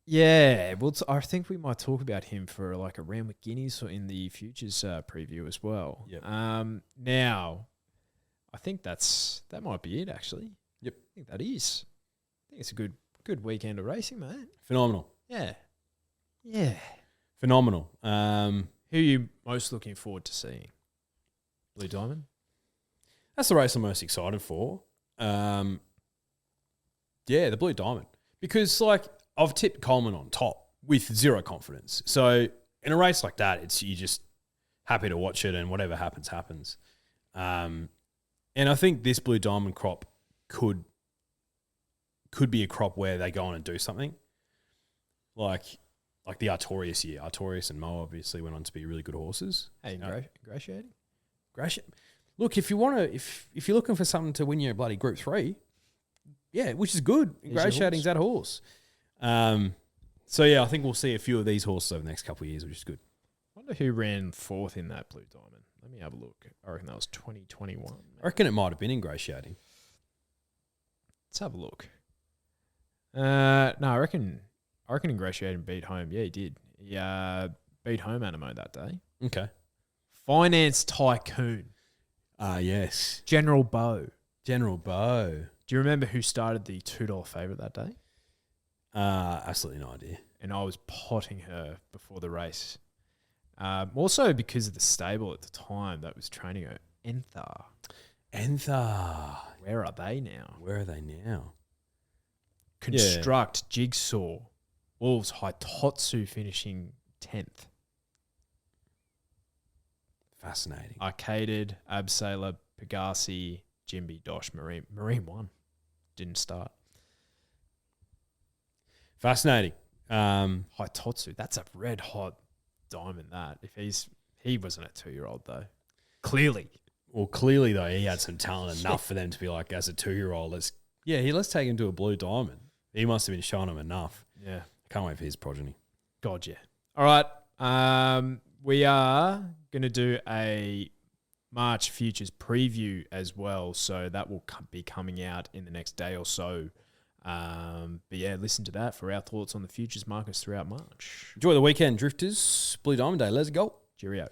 Yeah, well, I think we might talk about him for like a round with Guineas or in the futures preview as well. Yep. Now, I think that might be it actually. Yep. I think that is. I think it's a good weekend of racing, mate. Phenomenal. Yeah. Phenomenal. Who are you most looking forward to seeing? Blue Diamond? That's the race I'm most excited for. Yeah, the Blue Diamond. Because, like, I've tipped Coleman on top with zero confidence. So, in a race like that, you're just happy to watch it and whatever happens, happens. And I think this Blue Diamond crop could be a crop where they go on and do something. Like the Artorius year. Artorius and Mo obviously went on to be really good horses. Hey, ingratiating? Look, if you're looking for something to win your bloody Group 3, yeah, which is good. Ingratiating's that horse. So yeah, I think we'll see a few of these horses over the next couple of years, which is good. I wonder who ran 4th in that Blue Diamond. Let me have a look. I reckon that was 2021. I reckon it might have been Ingratiating. Let's have a look. No, I reckon Ingratiating beat home. Yeah, he did. He beat home Anamoe that day. Okay. Finance Tycoon. Yes. General Bow. General Bow. Do you remember who started the $2 favourite that day? Absolutely no idea. And I was potting her before the race. Also because of the stable at the time that was training her. Entha. Where are they now? Construct, Jigsaw, Wolves, Hitotsu finishing 10th. Fascinating. Arcaded, Abseiler, Pegasi, Jimby, Dosh, Marine. Marine won. Didn't start. Fascinating. Hitotsu, that's a red hot diamond. That he wasn't a 2-year-old though. Clearly, Well, clearly though, he had some talent enough for them to be like, as a 2-year-old, let's take him to a blue diamond. He must have been showing him enough. yeah. Can't wait for his progeny. God, yeah. All right. We are going to do a March futures preview as well. So that will be coming out in the next day or so. But yeah, listen to that for our thoughts on the futures markets throughout March. Enjoy the weekend, drifters. Blue Diamond Day. Let's go. Cheerio.